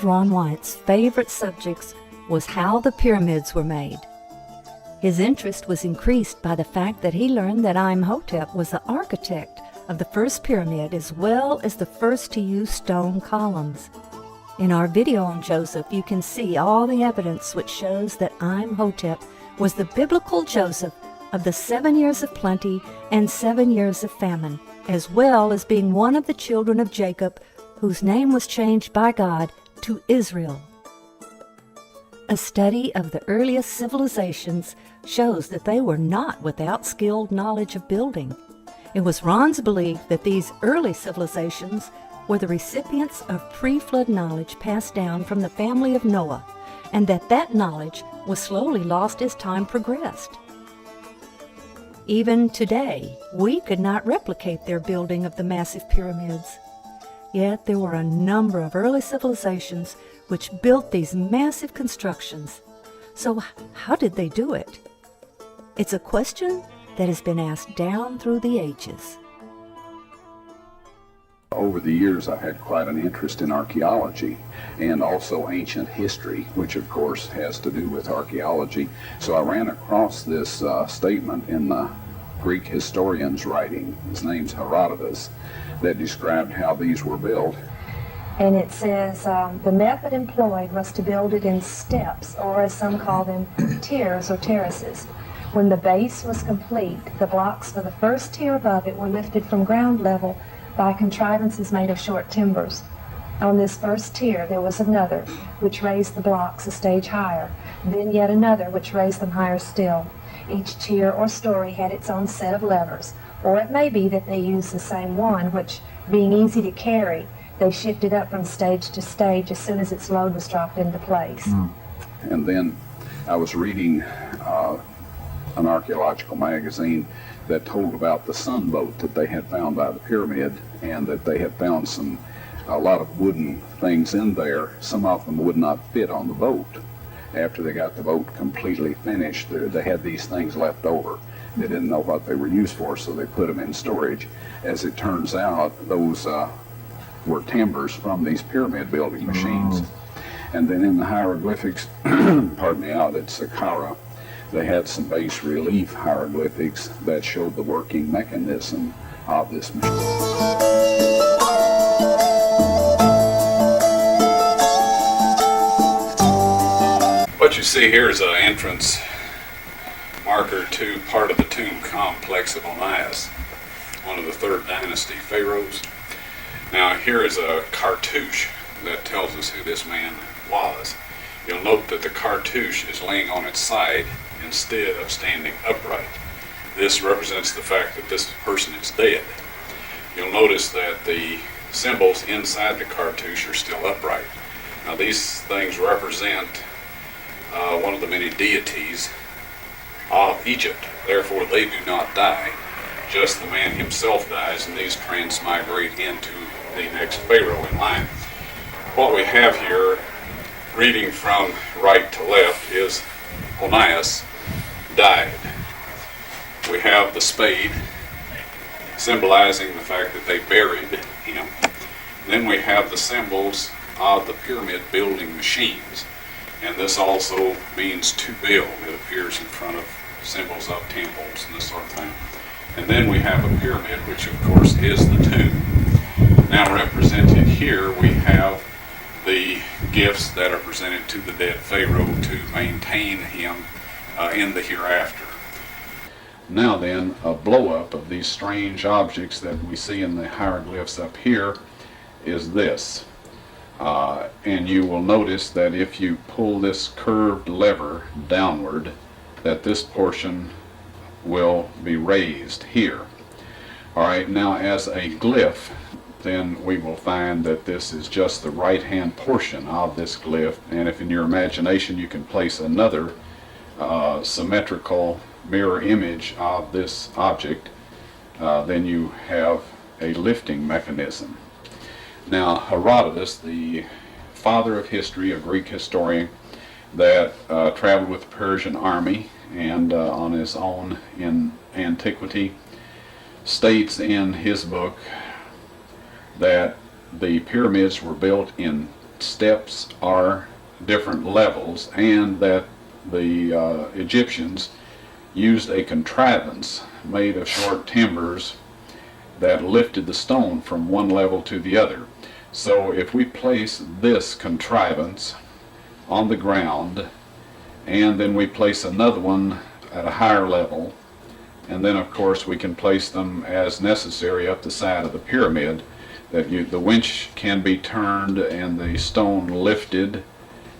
of Ron Wyatt's favorite subjects was how the pyramids were made. His interest was increased by the fact that he learned that Imhotep was the architect of the first pyramid as well as the first to use stone columns. In our video on Joseph, you can see all the evidence which shows that Imhotep was the biblical Joseph of the 7 years of plenty and 7 years of famine, as well as being one of the children of Jacob, whose name was changed by God to Israel. A study of the earliest civilizations shows that they were not without skilled knowledge of building. It was Ron's belief that these early civilizations were the recipients of pre-flood knowledge passed down from the family of Noah, and that knowledge was slowly lost as time progressed. Even today, we could not replicate their building of the massive pyramids. Yet there were a number of early civilizations which built these massive constructions. So how did they do it? It's a question that has been asked down through the ages. Over the years, I've had quite an interest in archaeology and also ancient history, which of course has to do with archaeology. So I ran across this statement in the Greek historian's writing, his name's Herodotus, that described how these were built. And it says the method employed was to build it in steps, or as some call them, tiers or terraces. When the base was complete, the blocks for the first tier above it were lifted from ground level by contrivances made of short timbers. On this first tier there was another, which raised the blocks a stage higher, then yet another, which raised them higher still. Each tier or story had its own set of levers, or it may be that they used the same one, which, being easy to carry, they shifted up from stage to stage as soon as its load was dropped into place. And then I was reading an archaeological magazine that told about the sunboat that they had found by the pyramid, and that they had found a lot of wooden things in there. Some of them would not fit on the boat. After they got the boat completely finished, they had these things left over. They didn't know what they were used for, so they put them in storage. As it turns out, those were timbers from these pyramid building machines. And then in the hieroglyphics, pardon me, out at Saqqara, they had some bas relief hieroglyphics that showed the working mechanism of this machine. What you see here is an entrance marker to part of the tomb complex of Onias, one of the 3rd dynasty pharaohs. Now here is a cartouche that tells us who this man was. You'll note that the cartouche is laying on its side instead of standing upright. This represents the fact that this person is dead. You'll notice that the symbols inside the cartouche are still upright. Now these things represent one of the many deities of Egypt. Therefore they do not die. Just the man himself dies, and these transmigrate into the next pharaoh in line. What we have here, reading from right to left, is Onias died. We have the spade, symbolizing the fact that they buried him. Then we have the symbols of the pyramid building machines, and this also means to build. It appears in front of symbols of temples and this sort of thing. And then we have a pyramid, which of course is the tomb. Now represented here we have the gifts that are presented to the dead pharaoh to maintain him in the hereafter. Now then, a blow-up of these strange objects that we see in the hieroglyphs up here is this. And you will notice that if you pull this curved lever downward, that this portion will be raised here. Alright, now as a glyph, then we will find that this is just the right-hand portion of this glyph, and if in your imagination you can place another symmetrical mirror image of this object, then you have a lifting mechanism. Now Herodotus, the father of history, a Greek historian that traveled with the Persian army and on his own in antiquity, states in his book that the pyramids were built in steps are different levels, and that the Egyptians used a contrivance made of short timbers that lifted the stone from one level to the other. So if we place this contrivance on the ground, and then we place another one at a higher level, and then of course we can place them as necessary up the side of the pyramid, that the winch can be turned and the stone lifted,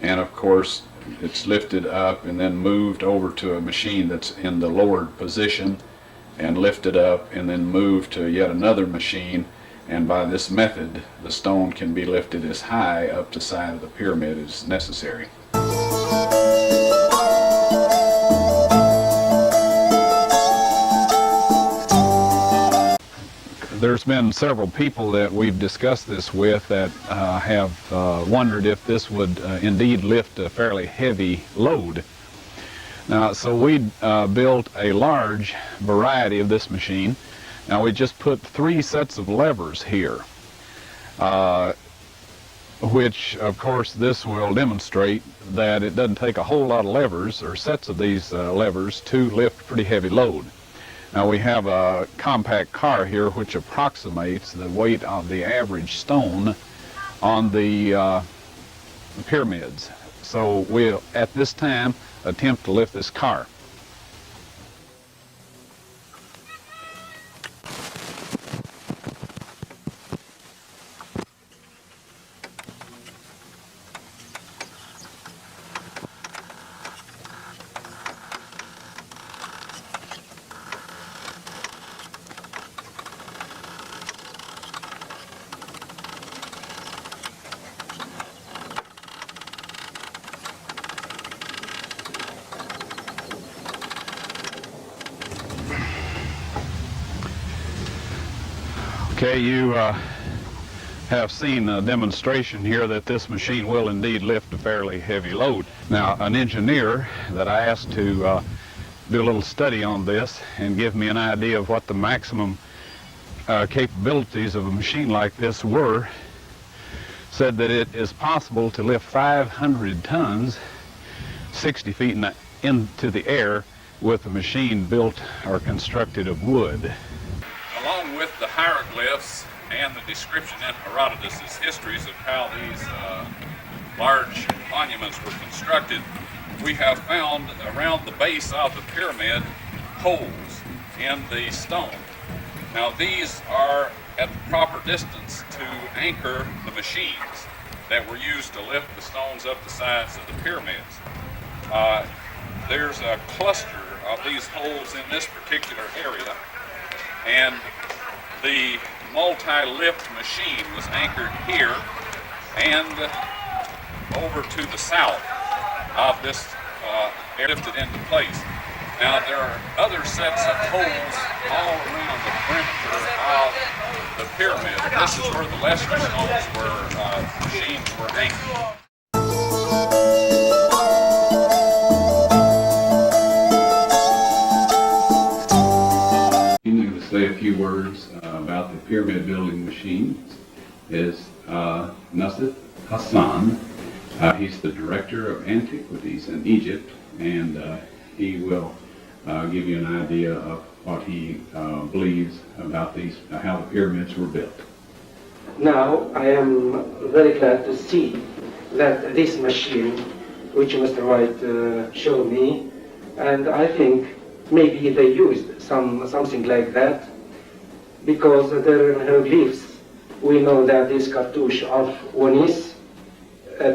and of course it's lifted up and then moved over to a machine that's in the lowered position and lifted up and then moved to yet another machine, and by this method the stone can be lifted as high up the side of the pyramid as necessary. There's been several people that we've discussed this with that have wondered if this would indeed lift a fairly heavy load. Now, so we built a large variety of this machine. Now, we just put 3 sets of levers here, which, of course, this will demonstrate that it doesn't take a whole lot of levers or sets of these levers to lift a pretty heavy load. Now, we have a compact car here which approximates the weight of the average stone on the pyramids. So we'll, at this time, attempt to lift this car. Okay, you have seen a demonstration here that this machine will indeed lift a fairly heavy load. Now, an engineer that I asked to do a little study on this and give me an idea of what the maximum capabilities of a machine like this were, said that it is possible to lift 500 tons 60 feet into the air with a machine built or constructed of wood. Along with the hieroglyphs and the description in Herodotus' histories of how these large monuments were constructed, we have found around the base of the pyramid holes in the stone. Now, these are at the proper distance to anchor the machines that were used to lift the stones up the sides of the pyramids. There's a cluster of these holes in this particular area, and the multi-lift machine was anchored here and over to the south of this lifted into place. Now, there are other sets of holes all around the perimeter of the pyramid. This is where the lesser stones machines were anchored. Say a few words about the pyramid building machines is Nasif Hassan. He's the director of antiquities in Egypt, and he will give you an idea of what he believes about these, how the pyramids were built. Now I am very glad to see that this machine, which Mr. Wyatt showed me, and I think maybe they used something like that, because there are hieroglyphs. We know that this cartouche of Onias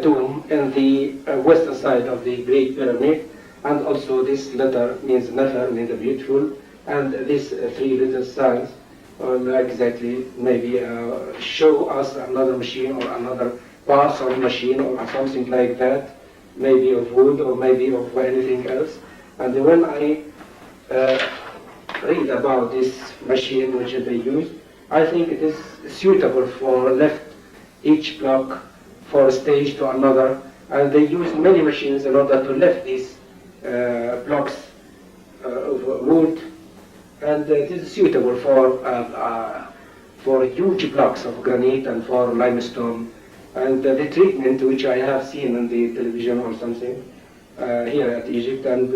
tomb in the western side of the Great Pyramid, and also this letter means nefer, means beautiful, and these 3 little signs exactly maybe show us another machine or another parts of a machine or something like that, maybe of wood or maybe of anything else. And when I read about this machine which they use, I think it is suitable for lift each block for a stage to another, and they use many machines in order to lift these blocks of wood, and it is suitable for huge blocks of granite and for limestone and the treatment which I have seen on the television or something here at Egypt, and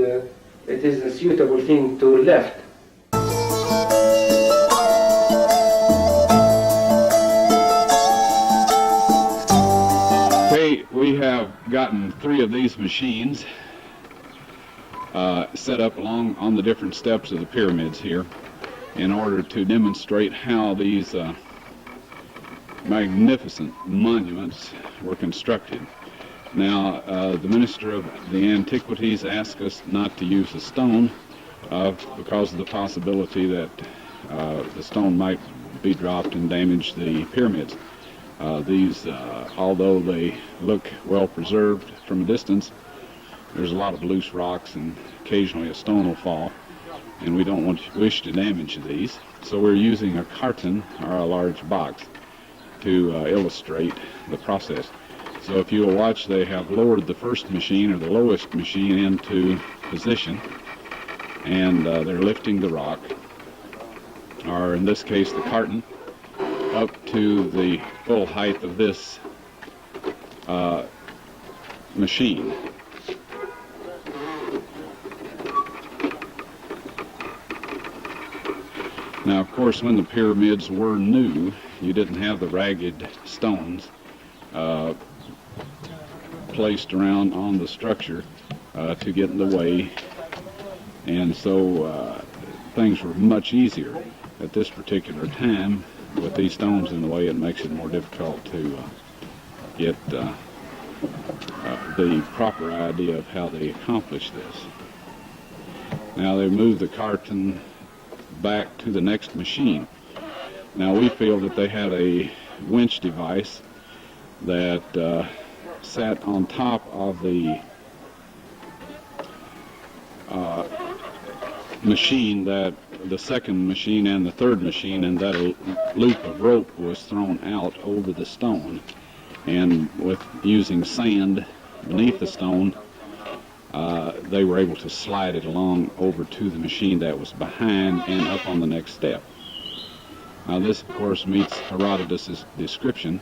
it is a suitable thing to left. Okay, we have gotten 3 of these machines set up along on the different steps of the pyramids here in order to demonstrate how these magnificent monuments were constructed. Now, the Minister of the Antiquities asked us not to use a stone because of the possibility that the stone might be dropped and damage the pyramids. These, although they look well preserved from a distance, there's a lot of loose rocks and occasionally a stone will fall, and we don't wish to damage these. So we're using a carton or a large box to illustrate the process. So if you will watch, they have lowered the first machine or the lowest machine into position, and they're lifting the rock, or in this case the carton, up to the full height of this machine. Now, of course, when the pyramids were new, you didn't have the ragged stones placed around on the structure to get in the way, and so things were much easier. At this particular time, with these stones in the way, it makes it more difficult to get the proper idea of how they accomplished this. Now they moved the carton back to the next machine. Now we feel that they had a winch device that sat on top of the machine, that the second machine and the third machine, and that a loop of rope was thrown out over the stone, and with using sand beneath the stone, they were able to slide it along over to the machine that was behind and up on the next step. Now this, of course, meets Herodotus' description,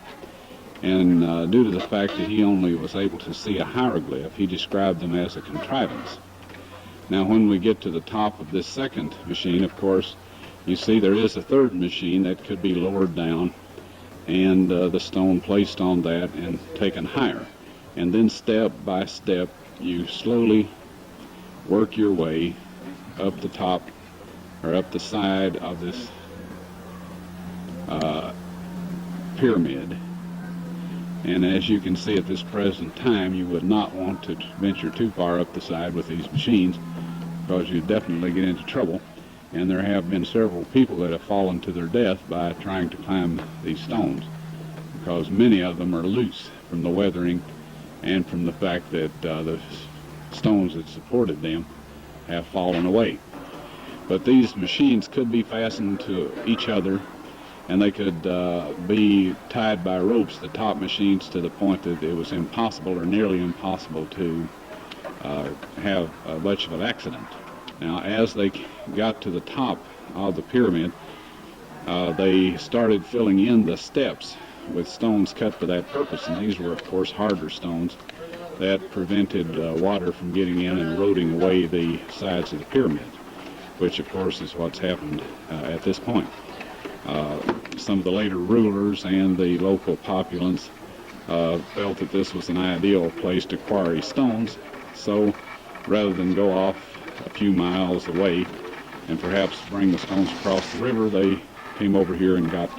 and due to the fact that he only was able to see a hieroglyph, he described them as a contrivance. Now when we get to the top of this second machine, of course, you see there is a third machine that could be lowered down, and the stone placed on that and taken higher. And then step by step, you slowly work your way up the top, or up the side of this pyramid. And as you can see at this present time, you would not want to venture too far up the side with these machines, because you'd definitely get into trouble. And there have been several people that have fallen to their death by trying to climb these stones, because many of them are loose from the weathering and from the fact that the stones that supported them have fallen away. But these machines could be fastened to each other, and they could be tied by ropes, the top machines, to the point that it was impossible or nearly impossible to have much of an accident. Now, as they got to the top of the pyramid, they started filling in the steps with stones cut for that purpose, and these were, of course, harder stones that prevented water from getting in and eroding away the sides of the pyramid, which, of course, is what's happened at this point. Some of the later rulers and the local populace felt that this was an ideal place to quarry stones, so rather than go off a few miles away and perhaps bring the stones across the river, they came over here and got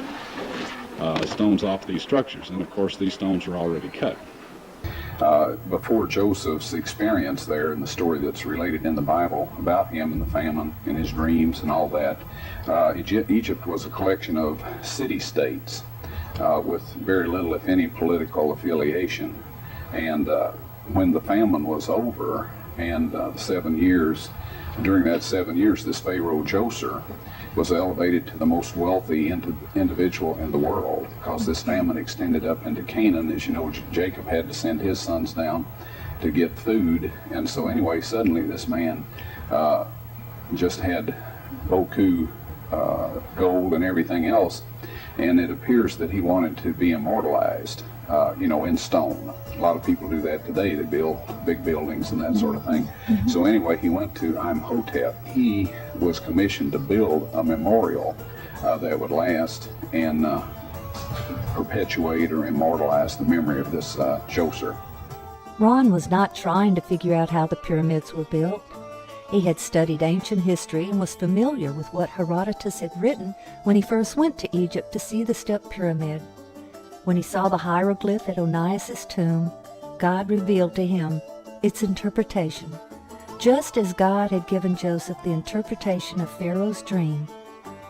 stones off these structures. And of course these stones were already cut. Before Joseph's experience there in the story that's related in the Bible about him and the famine and his dreams and all that, Egypt was a collection of city-states with very little, if any, political affiliation. And when the famine was over, and 7 years, during that 7 years, this Pharaoh Djoser was elevated to the most wealthy individual in the world, because this famine extended up into Canaan. As you know, Jacob had to send his sons down to get food, and so anyway, suddenly this man just had beaucoup gold and everything else, and it appears that he wanted to be immortalized. in stone. A lot of people do that today. They build big buildings and that sort of thing. So anyway, he went to Imhotep. He was commissioned to build a memorial that would last and perpetuate or immortalize the memory of this Djoser. Ron was not trying to figure out how the pyramids were built. He had studied ancient history and was familiar with what Herodotus had written when he first went to Egypt to see the step pyramid. When he saw the hieroglyph at Onias' tomb, God revealed to him its interpretation. Just as God had given Joseph the interpretation of Pharaoh's dream,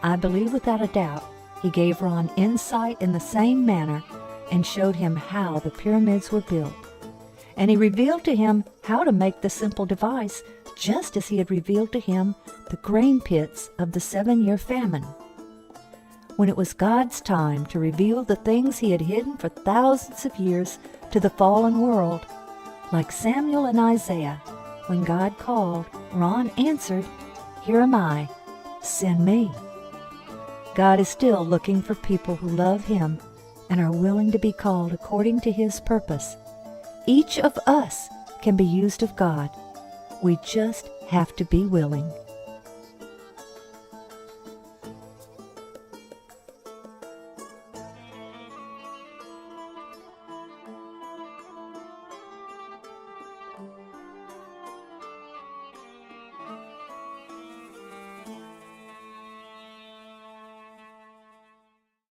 I believe without a doubt he gave Ron insight in the same manner and showed him how the pyramids were built. And he revealed to him how to make the simple device, just as he had revealed to him the grain pits of the 7-year famine. When it was God's time to reveal the things he had hidden for thousands of years to the fallen world, like Samuel and Isaiah, when God called, Ron answered, "Here am I, send me." God is still looking for people who love him and are willing to be called according to his purpose. Each of us can be used of God. We just have to be willing.